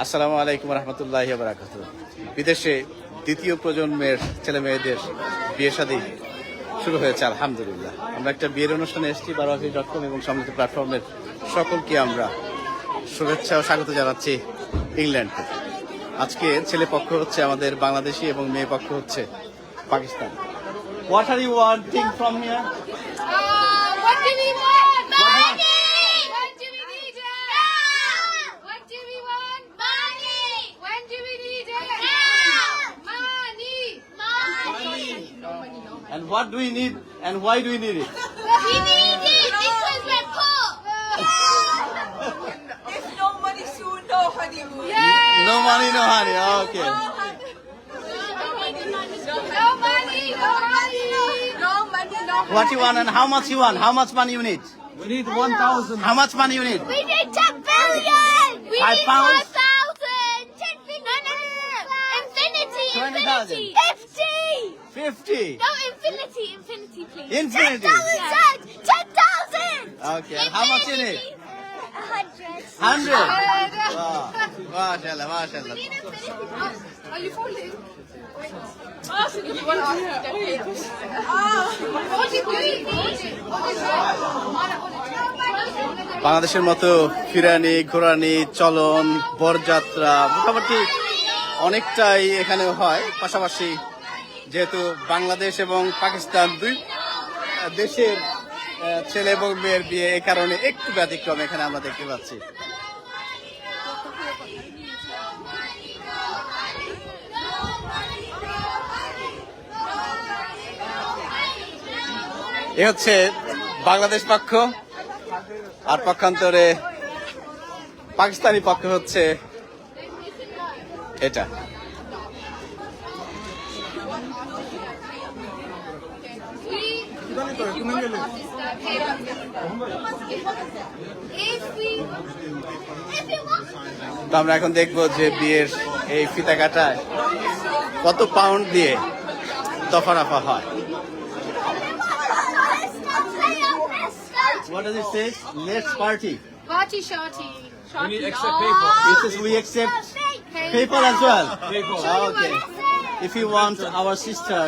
আসসালামু আলাইকুম রহমতুল্লাহি ওয়া বারাকাতুহু। বিদেশে দ্বিতীয় প্রজন্মের ছেলে মেয়েদের বিয়ে শাদী শুরু হয়েছে আলহামদুলিল্লাহ। আমরা একটা বিয়ের অনুষ্ঠানে এসেছি barawakif.com এবং সম্মিলিত প্ল্যাটফর্মের সকলকে আমরা শুভেচ্ছা ও স্বাগত জানাচ্ছি ইংল্যান্ড থেকে। আজকে ছেলে পক্ষ হচ্ছে আমাদের বাংলাদেশি এবং মেয়ে পক্ষ হচ্ছে Pakistan. What are you wanting from here? What do we want? Money! When do we need it? Now! What do we want? Money! When do we need it? Now! Money! Money! And what do we need and why do we need it? We need it because we're poor! If no money soon, no honeymoon. Yeah! No money, no honey. Okay. No money, no money! No money, no What you want and how much you want? How much money you need? We need 1,000. How much money you need? We need 10 billion! We 5 need pounds? 5,000! 10 billion! No. Infinity! 20,000. 50! 50. No, infinity, please. Infinity. 10,000! 10,000! Okay, and how much you need? 100. 100. Wow. MashaAllah, MashaAllah. Are you folding? বাংলাদেশের মতো ফিরানি ঘোরানি চলন বরযাত্রা মোটামুটি অনেকটাই এখানে হয়। পাশাপাশি যেহেতু বাংলাদেশ এবং পাকিস্তান দুই দেশের ছেলে এবং মেয়ের বিয়ে, এই কারণে একটু ব্যতিক্রম এখানে আমরা দেখতে পাচ্ছি। এ হচ্ছে বাংলাদেশ পক্ষ, আর পক্ষান্তরে পাকিস্তানি পক্ষ হচ্ছে এটা। তো আমরা এখন দেখবো যে বিয়ের এই ফিতা কাটায় কত পাউন্ড দিয়ে দফা রাফা হয়। What does it say? Let's party. Party shorty. We need extra paper. It says we accept PayPal as well. PayPal. Okay. If you want our sister,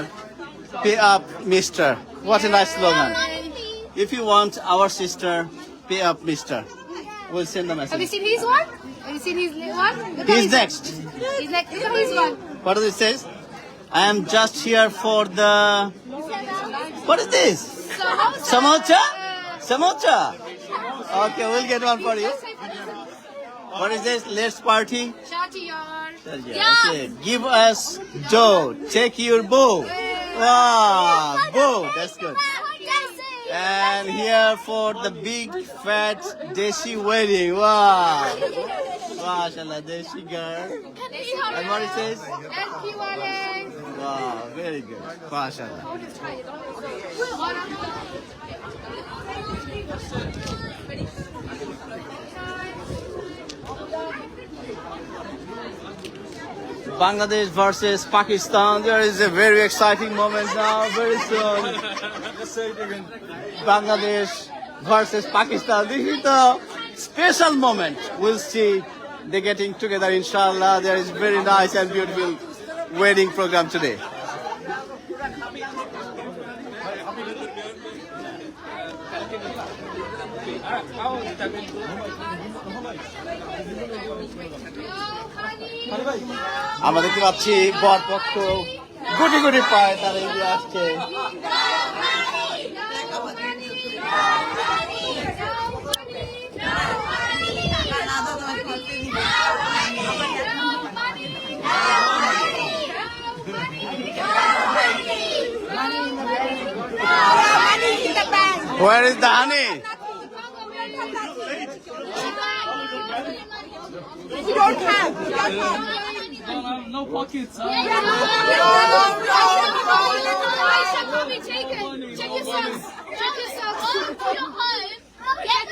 pay up, Mister. What a nice slogan. If you want our sister, pay up, Mister. We'll send the Have you message. seen his one? Have you seen his one? Look at He's his- next. He's next. Look at his one. What does it say? I am just here for the. What is this? Samosa? Samosa? Okay, we'll get one for you. What is this? Let's party. Shorty yar. Okay, give us dough. Take your bow. Wow, bow. That's good. And here for the big fat Deshi wedding. Wow. MashaAllah, Deshi girl. And what it says? Wow, very good. MashaAllah. Bangladesh versus Pakistan. There is a very exciting moment now. Very soon. Bangladesh versus Pakistan. This is the special moment. We'll see they getting together. Inshallah, there is very nice and beautiful wedding program today. আমরা দেখতে পাচ্ছি বর পক্ষ গুটি গুটি পায় তারা এগিয়ে আসছে। Where is the honey? We don't have. No pockets. Aisha, come and take it. Check your socks. Check your socks. Go to your home. Get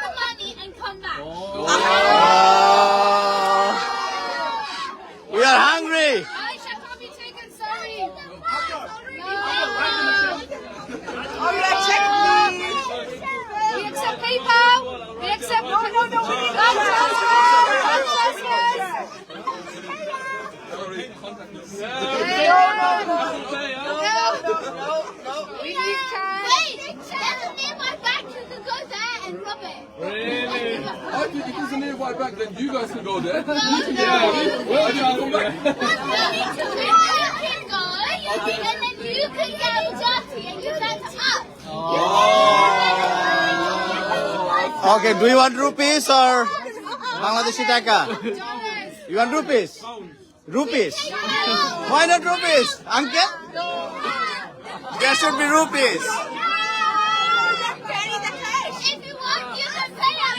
the money and come back. We are hungry. Aisha, can't be taken. Sorry. Oh, yeah, check please. We accept PayPal. We accept. No. We need bank transfer. Bank transfers. We need time. Wait, there's a nearby bag. You can go there and rub it. Really? I think if there's a nearby back, then you guys can go there. No, Well, I can't come back. You can go, and then you can get dirty and give that to us. Okay, do you want rupees or Bangladeshi taka? Dollars. You want rupees? Rupees? Why not rupees? Uncle? There should be rupees. If you want, you can pay at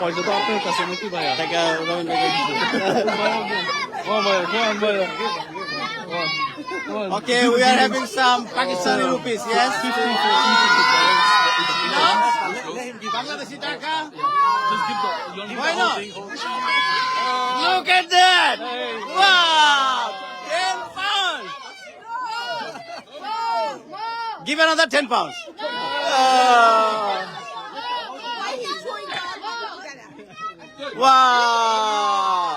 পয়সা তো আপনার কাছে নাকি ভাইয়া? টাকা রবীন্দ্র দিয়েছে। ও ভাইয়া, go on, ভাইয়া. Go on. Okay, we are having some Pakistani rupees, yes? No? Bangladeshi taka? Just give the, you only Why the whole not? thing. Look at that! Wow! 10 pounds! Give another 10 pounds. Wow!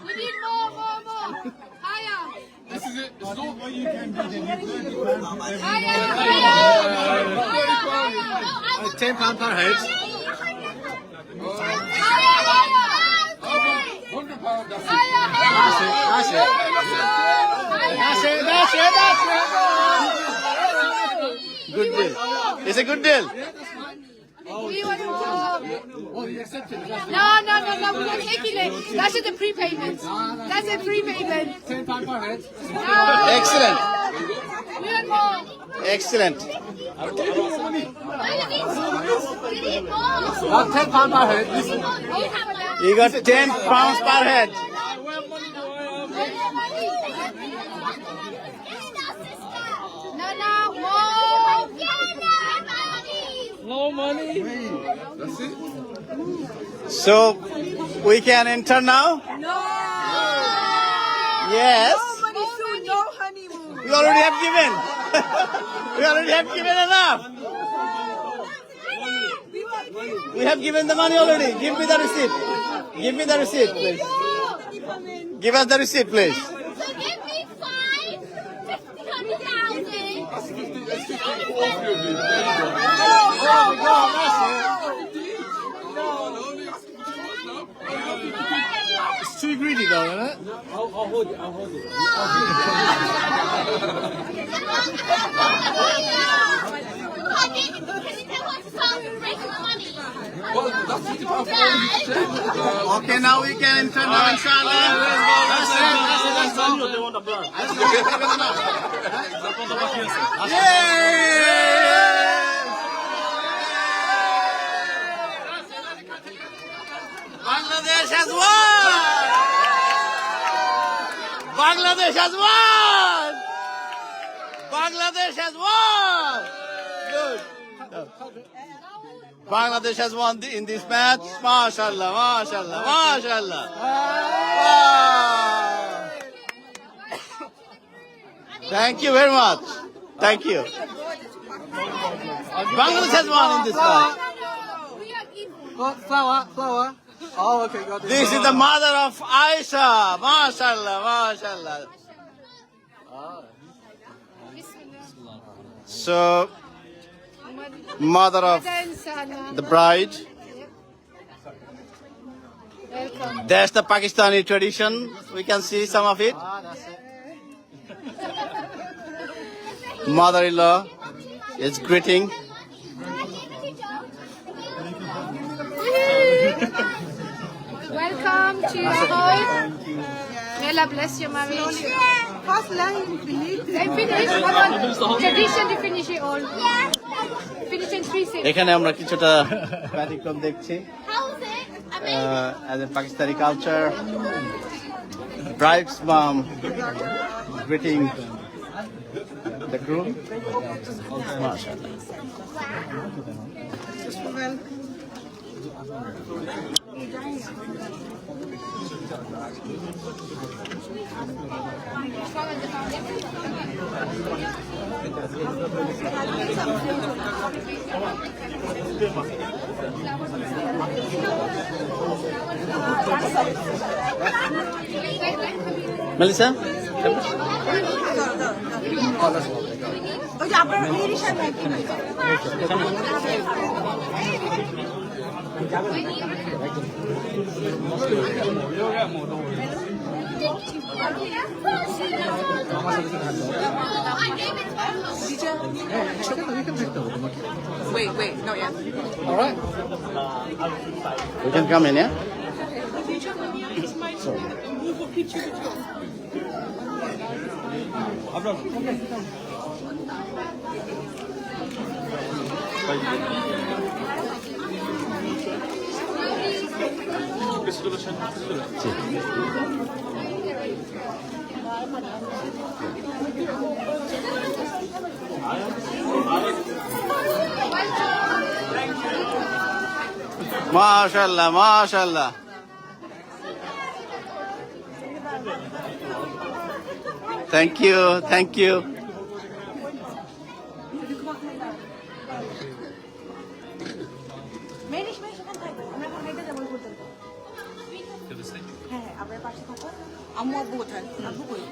We need more. Higher. This is it. It's all Higher. 10 pound per head. £100. That's it. Good deal. It's a good deal. We want to No, we're not taking it. That's just a prepayment. That's a prepayment. 10 pound per head. No. Excellent. We want more. Excellent. We need more. 10 pound per head. We have that. You got 10 pounds per head. No, more. No money. That's it. So, we can enter now? No. Yes. No money soon, no honeymoon. We already have given. We already have given enough. We have given the money already. Give me the receipt. Give me the receipt, please. Give us the receipt, please. So give me 5,000. That's 54 of you. It's too greedy though, isn't it? I'll hold it. Can you tell us some regular money? Well, that's £50 for all you check. Okay, now we can enter now, inshallah. That's it. Bangladesh has won! Bangladesh has won! Bangladesh has won! Good. Bangladesh has won in this match. MashaAllah, MashaAllah, MashaAllah. Wow. Thank you very much. Thank you. Bangladesh has won in this match. We are equal. Oh, flour. Oh, okay, got it. This is the mother of Aisha. MashaAllah, MashaAllah. So, mother of the bride. Welcome. That's the Pakistani tradition. We can see some of it. That's it. Mother-in-law is greeting. Welcome to your home. May Allah bless your marriage. First line, please. Then finish. Come on. Tradition to finish it all. Finish in 3 seconds. এখানে আমরা কিছুটা ব্যতিক্রম দেখছি How's it? as a Pakistani culture. Bride's mom greeting the groom. MashaAllah. Melissa ওই যে আপনার এই সামনে Wait, no, yeah. we can come in, yeah? MashaAllah, MashaAllah. Thank you, thank you. মেরিশ ওখানে থাকবে আমরা এখন হেঁটে যাবো হোটেল হ্যাঁ আপনার পাশে থাকো আম্মু আব্বু কোথায় আব্বু কই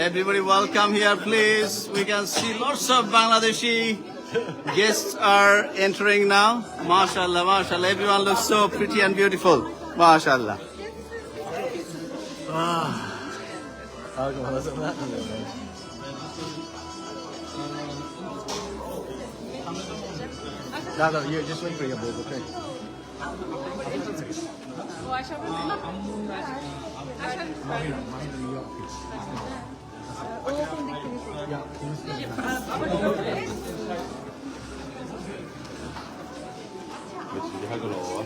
Everybody welcome here, please. We can see lots of Bangladeshi guests are entering now. MashaAllah, MashaAllah. Everyone looks so pretty and beautiful. MashaAllah. No, you're just waiting for your book, okay?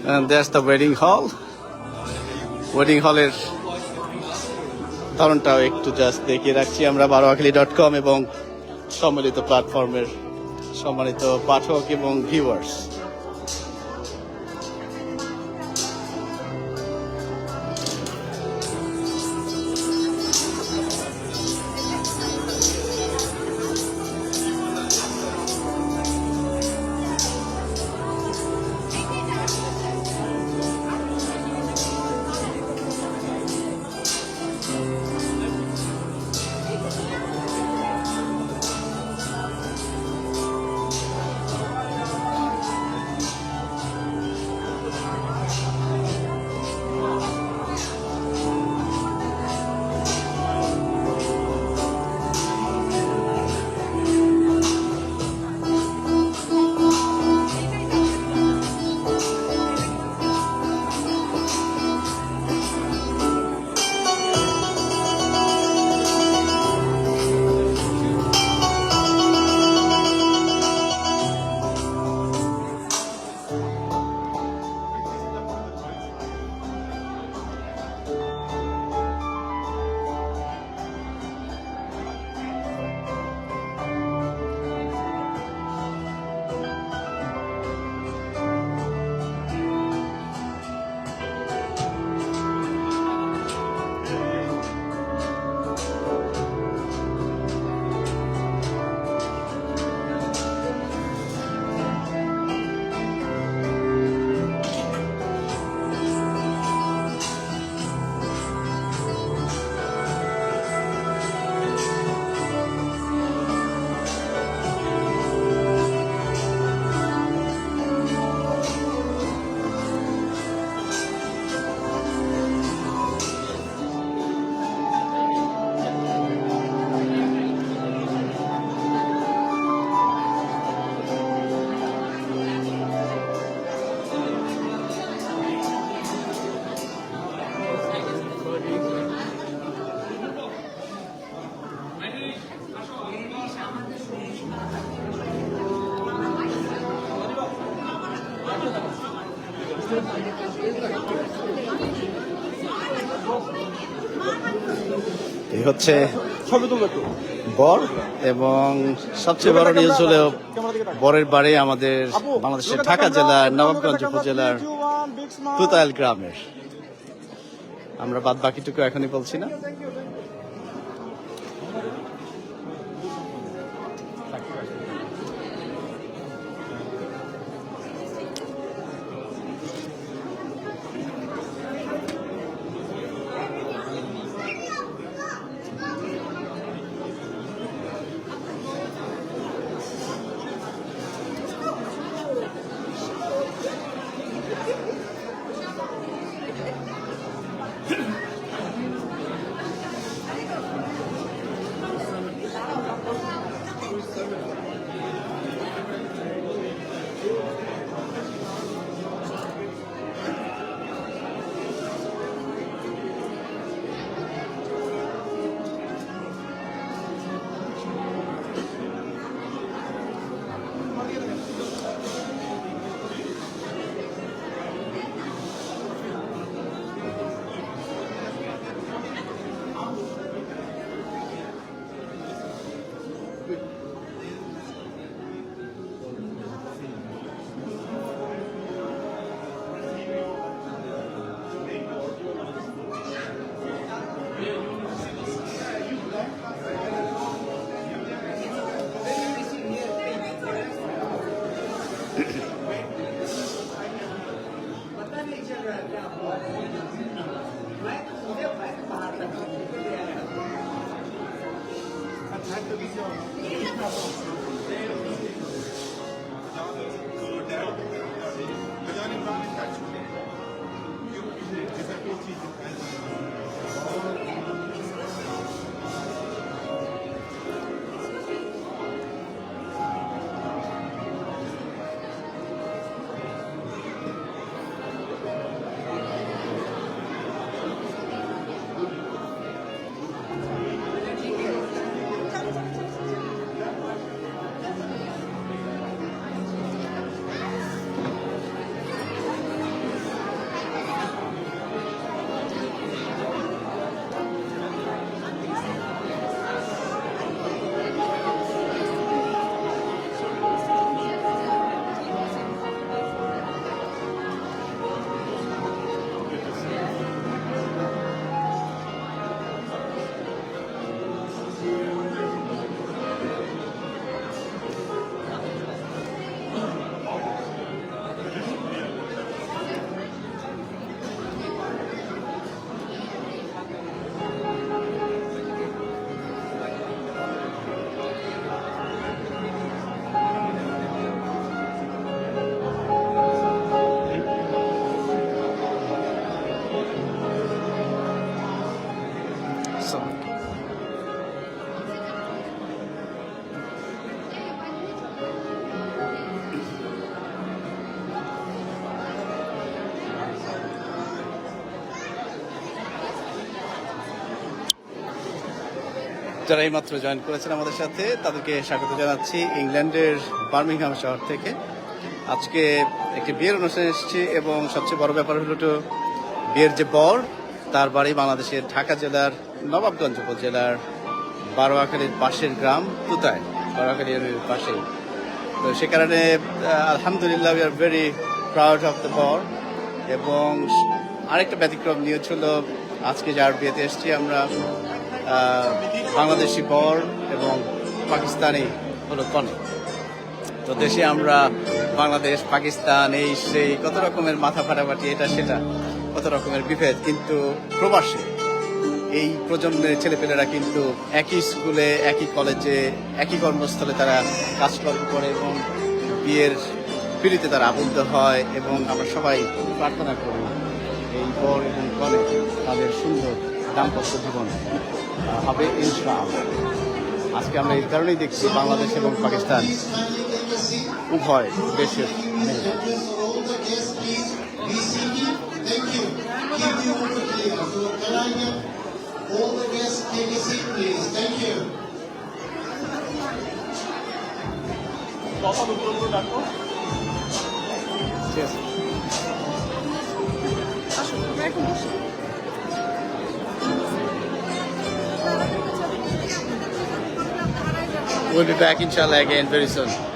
And that's the wedding hall. Wedding hall এর ধরনটাও একটু just দেখিয়ে রাখছি আমরা baroakali.com এবং সম্মিলিত প্ল্যাটফর্মের সম্মানিত পাঠক এবং ভিউয়ার্স। এই হচ্ছে বর এবং সবচেয়ে বড় নিউজ হলো বরের বাড়ি আমাদের বাংলাদেশের ঢাকা জেলার নবাবগঞ্জ উপজেলার তুতাইল গ্রামের। আমরা বাদ বাকিটুকু এখনই বলছি না। যারা এইমাত্র জয়েন করেছেন আমাদের সাথে তাদেরকে স্বাগত জানাচ্ছি ইংল্যান্ডের বার্মিংহাম শহর থেকে। আজকে একটি বিয়ের অনুষ্ঠানে এসেছি এবং সবচেয়ে বড় ব্যাপার হলো তো বিয়ের যে বর তার বাড়ি বাংলাদেশের ঢাকা জেলার নবাবগঞ্জ উপজেলার বারোয়াখালীর পাশের গ্রাম তুতায়, বারোয়াখালীর পাশেই। তো সে কারণে আলহামদুলিল্লাহ we are very proud of the বর। এবং আরেকটা ব্যতিক্রম নিউজ হলো আজকে যার বিয়েতে এসেছি আমরা বাংলাদেশি বর এবং পাকিস্তানি হলো কনে। তো দেশে আমরা বাংলাদেশ পাকিস্তান এই সেই কত রকমের মাথা ফাটাফাটি এটা সেটা কত রকমের বিভেদ, কিন্তু প্রবাসে এই প্রজন্মের ছেলেপেলেরা কিন্তু একই স্কুলে একই কলেজে একই কর্মস্থলে তারা কাজকর্ম করে এবং বিয়ের পিড়িতে তারা আবদ্ধ হয়। এবং আমরা সবাই প্রার্থনা করি এই বর এবং কনে তাদের সুন্দর দাম্পত্য জীবন হবে ইনশাআল্লাহ। আজকে আমরা এই কারণেই দেখছি বাংলাদেশ এবং পাকিস্তান উভয় দেশের We'll be back inshallah again very soon.